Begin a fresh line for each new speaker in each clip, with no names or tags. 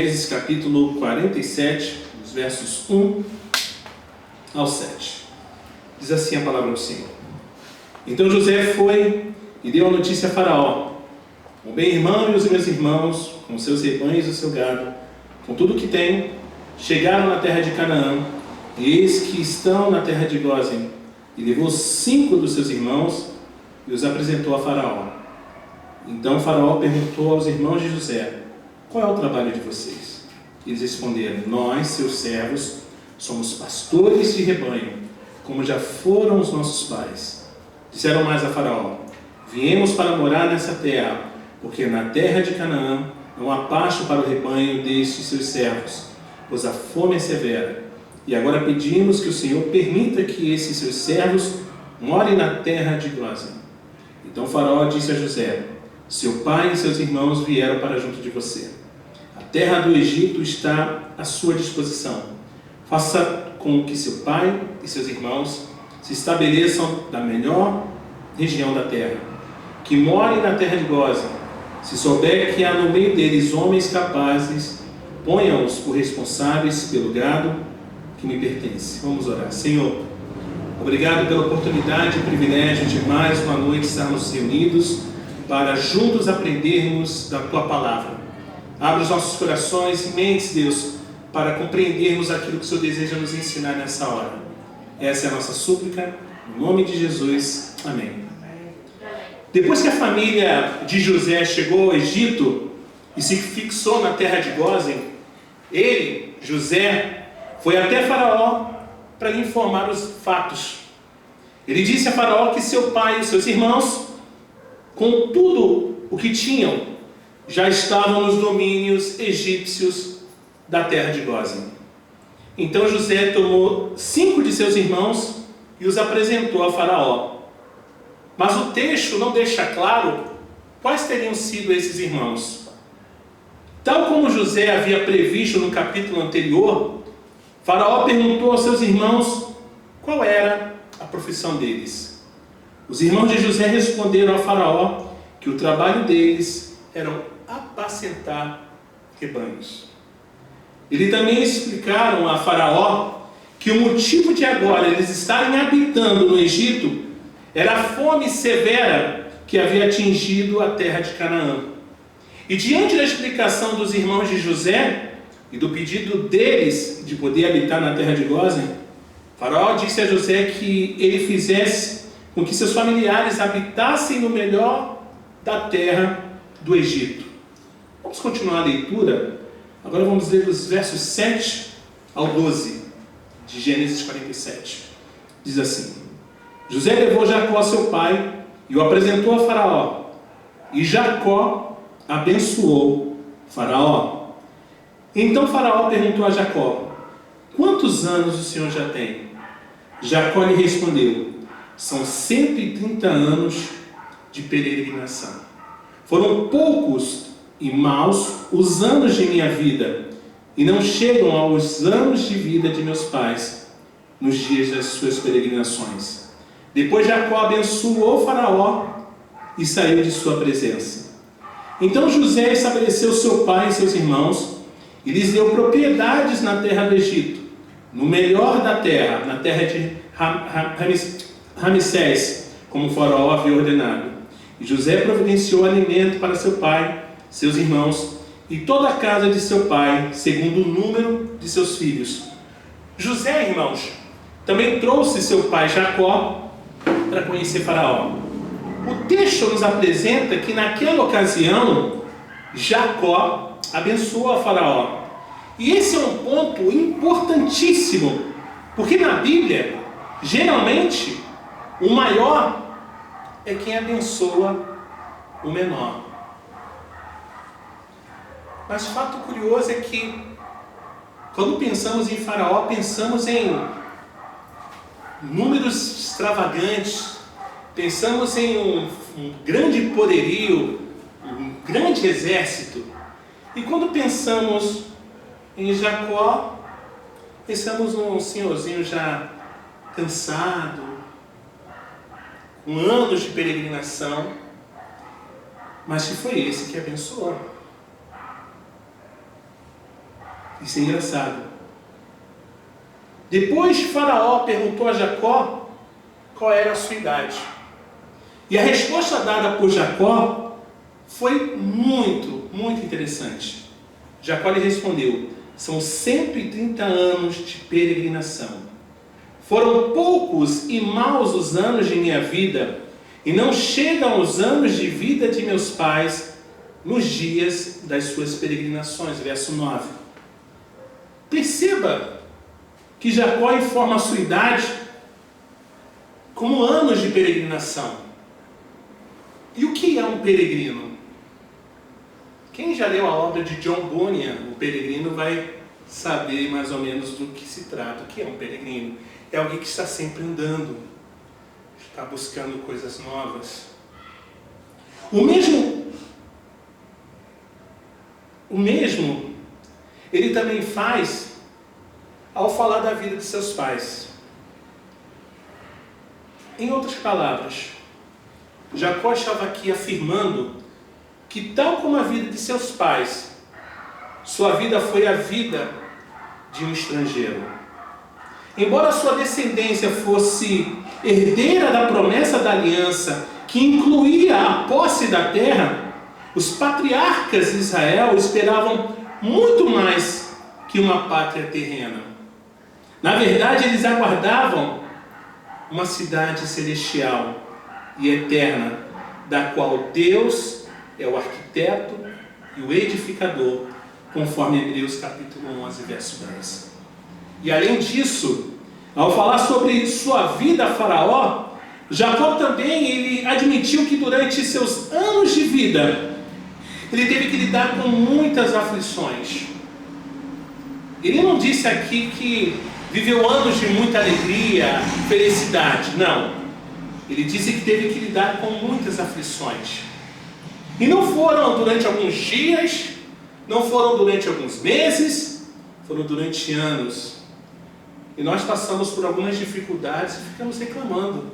Gênesis capítulo 47, os versos 1 ao 7. Diz assim a palavra do Senhor. Então José foi e deu a notícia a Faraó: o meu irmão e os meus irmãos, com seus rebanhos e o seu gado, com tudo o que tem, chegaram na terra de Canaã, e eis que estão na terra de Gósen. E levou 5 dos seus irmãos e os apresentou a Faraó. Então Faraó perguntou aos irmãos de José: qual é o trabalho de vocês? Eles responderam: nós, seus servos, somos pastores de rebanho, como já foram os nossos pais. Disseram mais a Faraó: viemos para morar nessa terra, porque na terra de Canaã não há pasto para o rebanho destes seus servos, pois a fome é severa. E agora pedimos que o Senhor permita que esses seus servos morem na terra de Gósen. Então Faraó disse a José: seu pai e seus irmãos vieram para junto de você. A terra do Egito está à sua disposição. Faça com que seu pai e seus irmãos se estabeleçam na melhor região da terra, que morem na terra de Gósen. Se souber que há no meio deles homens capazes, ponha-os por responsáveis pelo gado que me pertence. Vamos orar. Senhor, obrigado pela oportunidade e privilégio de mais uma noite estarmos reunidos para juntos aprendermos da Tua Palavra. Abre os nossos corações e mentes, Deus, para compreendermos aquilo que o Senhor deseja nos ensinar nessa hora. Essa é a nossa súplica, em nome de Jesus. Amém. Depois que a família de José chegou ao Egito e se fixou na terra de Gósen, ele, José, foi até Faraó para lhe informar os fatos. Ele disse a Faraó que seu pai e os seus irmãos, com tudo o que tinham, já estavam nos domínios egípcios da terra de Gósen. Então José tomou 5 de seus irmãos e os apresentou a Faraó. Mas o texto não deixa claro quais teriam sido esses irmãos. Tal como José havia previsto no capítulo anterior, Faraó perguntou aos seus irmãos qual era a profissão deles. Os irmãos de José responderam a Faraó que o trabalho deles era apacentar rebanhos. Eles também explicaram a Faraó que o motivo de agora eles estarem habitando no Egito era a fome severa que havia atingido a terra de Canaã. E diante da explicação dos irmãos de José e do pedido deles de poder habitar na terra de Gósen, Faraó disse a José que ele fizesse com que seus familiares habitassem no melhor da terra do Egito. Vamos continuar a leitura. Agora vamos ler dos versos 7 ao 12 de Gênesis 47. Diz assim: José levou Jacó, seu pai, e o apresentou a Faraó. E Jacó abençoou Faraó. Então Faraó perguntou a Jacó: quantos anos o senhor já tem? Jacó lhe respondeu: são 130 anos de peregrinação. Foram poucos e maus os anos de minha vida, e não chegam aos anos de vida de meus pais, nos dias das suas peregrinações. Depois Jacó abençoou Faraó e saiu de sua presença. Então José estabeleceu seu pai e seus irmãos, e lhes deu propriedades na terra do Egito, no melhor da terra, na terra de Ramsés, como Faraó havia ordenado. E José providenciou alimento para seu pai, seus irmãos e toda a casa de seu pai, segundo o número de seus filhos. José, irmãos, também trouxe seu pai Jacó para conhecer Faraó. O texto nos apresenta que naquela ocasião Jacó abençoou a Faraó. E esse é um ponto importantíssimo, porque na Bíblia, geralmente, o maior é quem abençoa o menor. Mas o fato curioso é que, quando pensamos em Faraó, pensamos em números extravagantes, pensamos em um grande poderio, um grande exército. E quando pensamos em Jacó, pensamos num senhorzinho já cansado, com anos de peregrinação, mas que foi esse que abençoou. Isso é engraçado. Depois Faraó perguntou a Jacó qual era a sua idade. E a resposta dada por Jacó foi muito, muito interessante. Jacó lhe respondeu: são 130 anos de peregrinação. Foram poucos e maus os anos de minha vida, e não chegam os anos de vida de meus pais nos dias das suas peregrinações. Verso 9. Perceba que Jacó informa a sua idade como anos de peregrinação. E o que é um peregrino? Quem já leu a obra de John Bunyan, O Peregrino, vai saber mais ou menos do que se trata. O que é um peregrino? É alguém que está sempre andando, está buscando coisas novas. O mesmo ele também faz ao falar da vida de seus pais. Em outras palavras, Jacó estava aqui afirmando que, tal como a vida de seus pais, sua vida foi a vida de um estrangeiro. Embora sua descendência fosse herdeira da promessa da aliança, que incluía a posse da terra, os patriarcas de Israel esperavam muito mais que uma pátria terrena. Na verdade, eles aguardavam uma cidade celestial e eterna, da qual Deus é o arquiteto e o edificador, conforme Hebreus capítulo 11, verso 10. E além disso, ao falar sobre sua vida a Faraó, Jacó também ele admitiu que durante seus anos de vida, ele teve que lidar com muitas aflições. Ele não disse aqui que viveu anos de muita alegria, felicidade. Não. Ele disse que teve que lidar com muitas aflições. E não foram durante alguns dias, não foram durante alguns meses, foram durante anos. E nós passamos por algumas dificuldades e ficamos reclamando.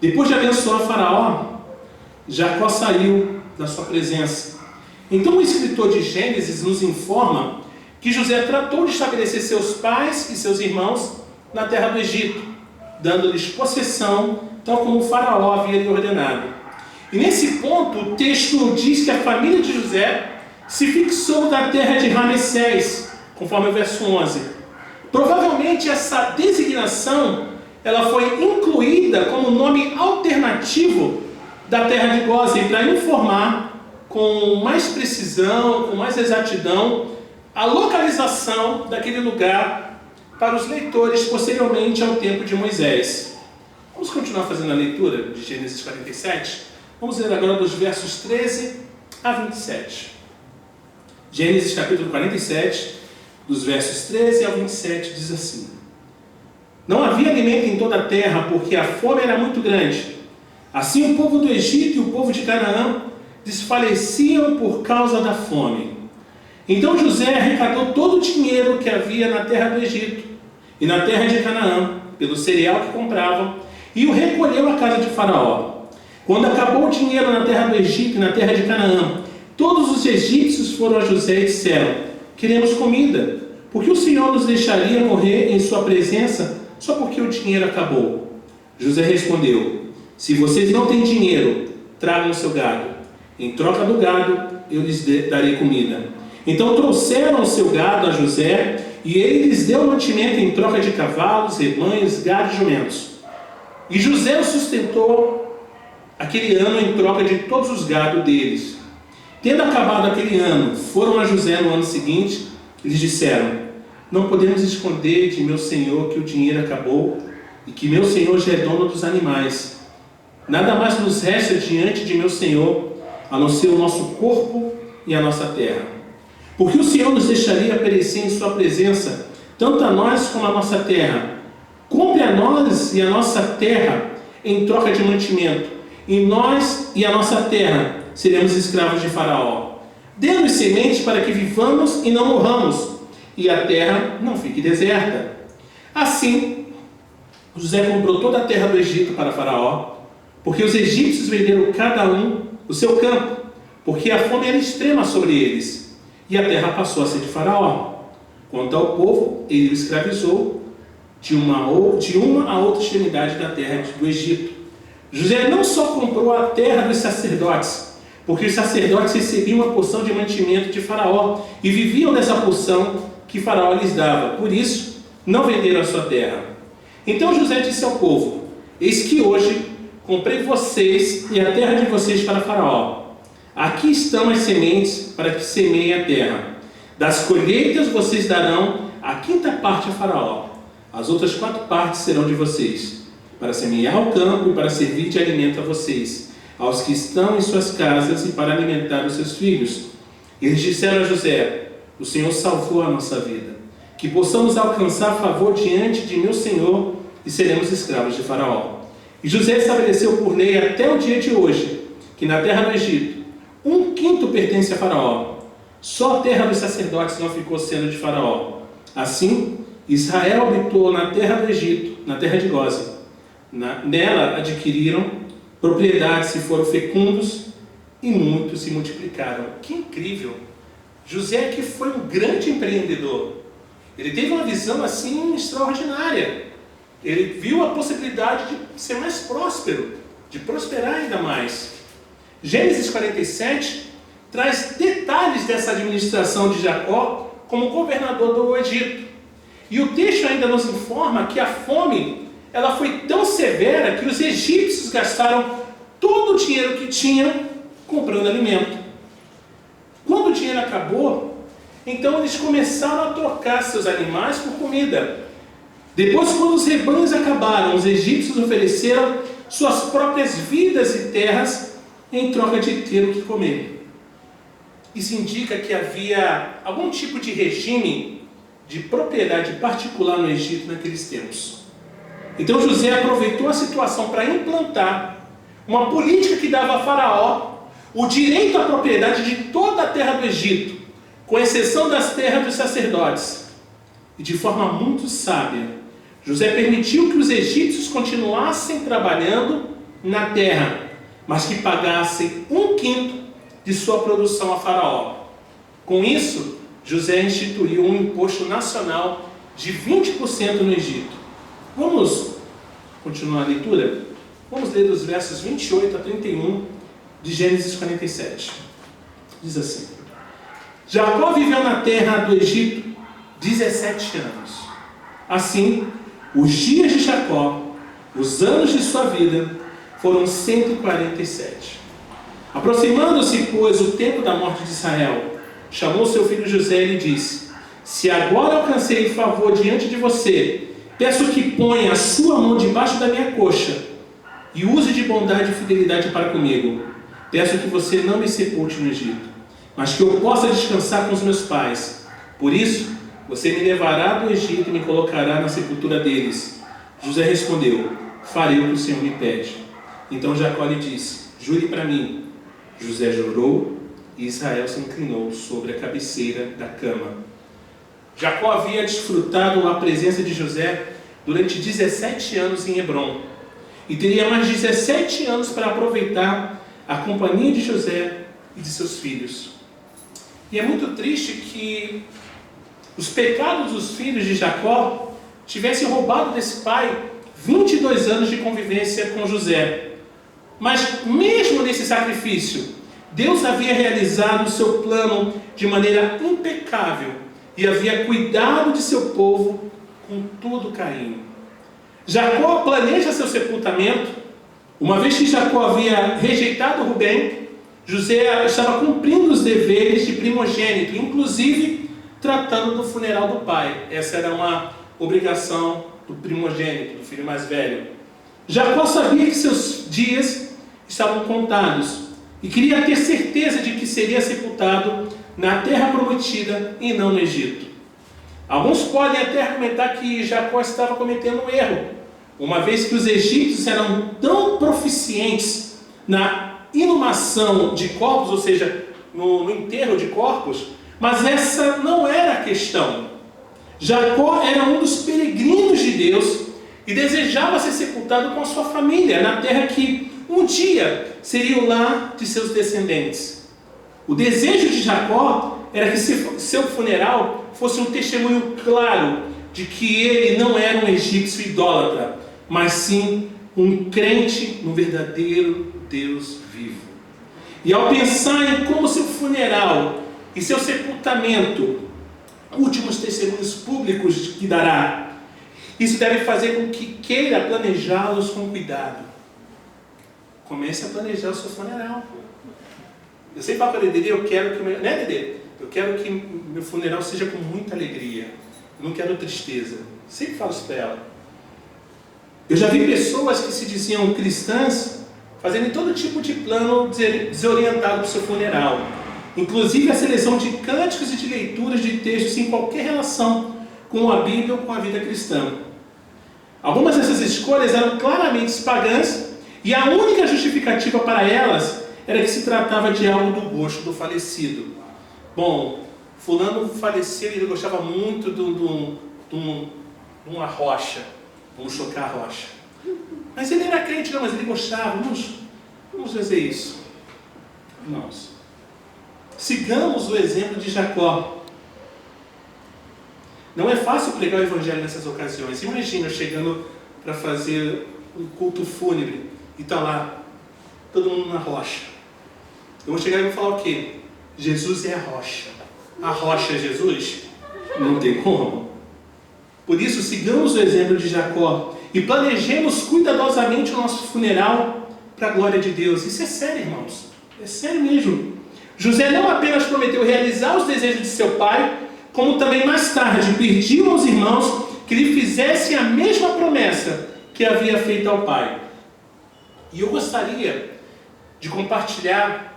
Depois de abençoar Faraó, Jacó saiu da sua presença. Então o escritor de Gênesis nos informa que José tratou de estabelecer seus pais e seus irmãos na terra do Egito, dando-lhes possessão, tal como o Faraó havia lhe ordenado. E nesse ponto o texto diz que a família de José se fixou na terra de Ramessés, conforme o verso 11. Provavelmente essa designação ela foi incluída como nome alternativo da terra de Gósen, para informar com mais precisão, com mais exatidão, a localização daquele lugar para os leitores posteriormente ao tempo de Moisés. Vamos continuar fazendo a leitura de Gênesis 47? Vamos ler agora dos versos 13 a 27. Gênesis capítulo 47, dos versos 13 ao 27, diz assim: Não havia alimento em toda a terra, porque a fome era muito grande. Assim o povo do Egito e o povo de Canaã desfaleciam por causa da fome. Então José arrecadou todo o dinheiro que havia na terra do Egito e na terra de Canaã, pelo cereal que compravam, e o recolheu à casa de Faraó. Quando acabou o dinheiro na terra do Egito e na terra de Canaã, todos os egípcios foram a José e disseram: Queremos comida, porque o Senhor nos deixaria morrer em sua presença só porque o dinheiro acabou. José respondeu: Se vocês não têm dinheiro, tragam o seu gado. Em troca do gado, eu lhes darei comida. Então trouxeram o seu gado a José, e ele lhes deu mantimento em troca de cavalos, rebanhos, gado e jumentos. E José o sustentou aquele ano em troca de todos os gados deles. Tendo acabado aquele ano, foram a José no ano seguinte e lhes disseram: Não podemos esconder de meu senhor que o dinheiro acabou e que meu senhor já é dono dos animais. Nada mais nos resta diante de meu senhor, a não ser o nosso corpo e a nossa terra. Porque o Senhor nos deixaria perecer em sua presença, tanto a nós como a nossa terra. Compre a nós e a nossa terra em troca de mantimento, e nós e a nossa terra seremos escravos de Faraó. Dê-nos semente para que vivamos e não morramos, e a terra não fique deserta. Assim, José comprou toda a terra do Egito para Faraó, porque os egípcios venderam cada um o seu campo, porque a fome era extrema sobre eles. e a terra passou a ser de Faraó. Quanto ao povo, ele o escravizou de uma a outra extremidade da terra do Egito. José não só comprou a terra dos sacerdotes, porque os sacerdotes recebiam uma porção de mantimento de Faraó e viviam dessa porção que Faraó lhes dava. Por isso, não venderam a sua terra. Então José disse ao povo: eis que hoje comprei vocês e a terra de vocês para Faraó. Aqui estão as sementes para que semeiem a terra. Das colheitas vocês darão a quinta parte a Faraó. As outras 4 partes serão de vocês, para semear o campo e para servir de alimento a vocês, aos que estão em suas casas e para alimentar os seus filhos. Eles disseram a José: o Senhor salvou a nossa vida, que possamos alcançar favor diante de meu Senhor e seremos escravos de Faraó. E José estabeleceu por lei até o dia de hoje, que na terra do Egito, 1/5 pertence a Faraó. Só a terra dos sacerdotes não ficou sendo de Faraó. Assim, Israel habitou na terra do Egito, na terra de Gósen. Nela adquiriram propriedades e foram fecundos, e muitos se multiplicaram. Que incrível! José, que foi um grande empreendedor, ele teve uma visão assim extraordinária. Ele viu a possibilidade de ser mais próspero, de prosperar ainda mais. Gênesis 47 traz detalhes dessa administração de Jacó como governador do Egito. E o texto ainda nos informa que a fome ela foi tão severa que os egípcios gastaram todo o dinheiro que tinham comprando alimento. Quando o dinheiro acabou, então eles começaram a trocar seus animais por comida. Depois, quando os rebanhos acabaram, os egípcios ofereceram suas próprias vidas e terras em troca de ter o que comer. Isso indica que havia algum tipo de regime de propriedade particular no Egito naqueles tempos. Então José aproveitou a situação para implantar uma política que dava a Faraó o direito à propriedade de toda a terra do Egito, com exceção das terras dos sacerdotes. E de forma muito sábia, José permitiu que os egípcios continuassem trabalhando na terra, mas que pagassem 1/5 de sua produção a Faraó. Com isso, José instituiu um imposto nacional de 20% no Egito. Vamos continuar a leitura? Vamos ler dos versos 28 a 31 de Gênesis 47. Diz assim: Jacó viveu na terra do Egito 17 anos. Assim, os dias de Jacó, os anos de sua vida, foram 147. Aproximando-se, pois, o tempo da morte de Israel, chamou seu filho José e lhe disse: se agora alcancei favor diante de você, peço que ponha a sua mão debaixo da minha coxa e use de bondade e fidelidade para comigo. Peço que você não me sepulte no Egito, mas que eu possa descansar com os meus pais. Por isso, você me levará do Egito e me colocará na sepultura deles. José respondeu: farei o que o Senhor me pede. Então Jacó lhe disse: jure para mim. José jurou e Israel se inclinou sobre a cabeceira da cama. Jacó havia desfrutado a presença de José durante 17 anos em Hebrom e teria mais 17 anos para aproveitar a companhia de José e de seus filhos. E é muito triste que os pecados dos filhos de Jacó tivessem roubado desse pai 22 anos de convivência com José. Mas mesmo nesse sacrifício, Deus havia realizado o seu plano de maneira impecável e havia cuidado de seu povo com todo carinho. Jacó planeja seu sepultamento. Uma vez que Jacó havia rejeitado Rubem, José estava cumprindo os deveres de primogênito, inclusive tratando do funeral do pai. Essa era uma obrigação do primogênito, do filho mais velho. Jacó sabia que seus dias estavam contados e queria ter certeza de que seria sepultado na terra prometida e não no Egito. Alguns podem até argumentar que Jacó estava cometendo um erro, uma vez que os egípcios eram tão proficientes na inumação de corpos, ou seja, no enterro de corpos, mas essa não era a questão. Jacó era um dos peregrinos de Deus e desejava ser sepultado com a sua família, na terra que um dia seria o lar de seus descendentes. O desejo de Jacó era que seu funeral fosse um testemunho claro de que ele não era um egípcio idólatra, mas sim um crente no verdadeiro Deus vivo. E ao pensar em como seu funeral e seu sepultamento, últimos testemunhos públicos que dará, isso deve fazer com que queira planejá-los com cuidado. Comece a planejar o seu funeral. Eu sempre falo para ele, Dedê, eu quero que né, Dedê? Eu quero que meu funeral seja com muita alegria. Eu não quero tristeza. Sempre falo isso para ela. Eu já vi pessoas que se diziam cristãs fazendo todo tipo de plano desorientado para o seu funeral. Inclusive a seleção de cânticos e de leituras de textos sem qualquer relação com a Bíblia ou com a vida cristã. Algumas dessas escolhas eram claramente pagãs e a única justificativa para elas era que se tratava de algo do gosto do falecido. Bom, fulano faleceu e ele gostava muito de uma rocha. Vamos chocar a rocha. Mas ele era crente, não, mas ele gostava. Vamos fazer isso. Irmãos, sigamos o exemplo de Jacó. Não é fácil pregar o evangelho nessas ocasiões. Imagina eu chegando para fazer um culto fúnebre e está lá todo mundo na rocha. Eu vou chegar e vou falar o quê? Jesus é a rocha. A rocha é Jesus? Não tem como. Por isso, sigamos o exemplo de Jacó e planejemos cuidadosamente o nosso funeral para a glória de Deus. Isso é sério, irmãos. É sério mesmo. José não apenas prometeu realizar os desejos de seu pai, como também mais tarde pediu aos irmãos que lhe fizessem a mesma promessa que havia feito ao pai. E eu gostaria de compartilhar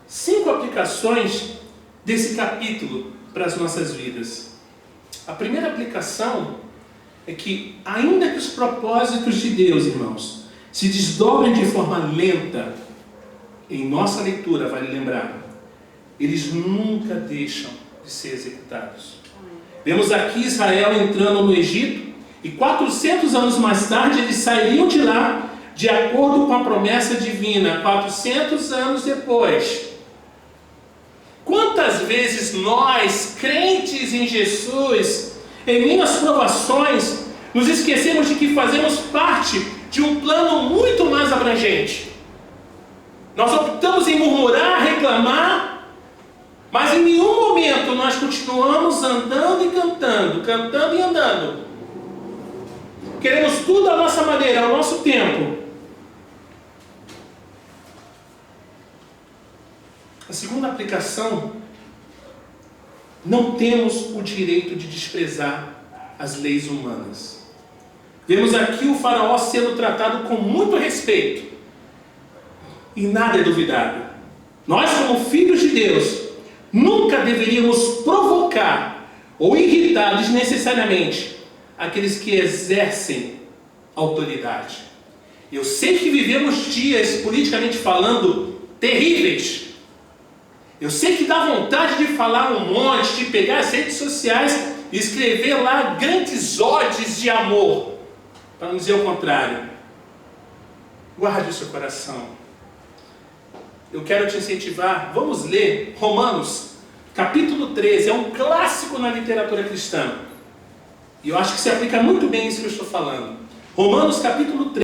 5 aplicações desse capítulo para as nossas vidas. A primeira aplicação é que, ainda que os propósitos de Deus, irmãos, se desdobrem de forma lenta, em nossa leitura, vale lembrar, eles nunca deixam de ser executados. Vemos aqui Israel entrando no Egito e 400 anos mais tarde eles sairiam de lá de acordo com a promessa divina, 400 anos depois. Quantas vezes nós, crentes em Jesus, em meio às provações, nos esquecemos de que fazemos parte de um plano muito mais abrangente. Nós optamos em murmurar, reclamar, mas em nenhum momento nós continuamos andando e cantando, cantando e andando. Queremos tudo à nossa maneira, ao nosso tempo. A segunda aplicação, não temos o direito de desprezar as leis humanas. Vemos aqui o faraó sendo tratado com muito respeito. E nada é duvidado. Nós, como filhos de Deus, nunca deveríamos provocar ou irritar desnecessariamente aqueles que exercem autoridade. Eu sei que vivemos dias, politicamente falando, terríveis. Eu sei que dá vontade de falar um monte, de pegar as redes sociais e escrever lá grandes odes de amor, para não dizer o contrário. Guarde o seu coração. Eu quero te incentivar, vamos ler Romanos, capítulo 13, é um clássico na literatura cristã. E eu acho que se aplica muito bem isso que eu estou falando. Romanos, capítulo 13.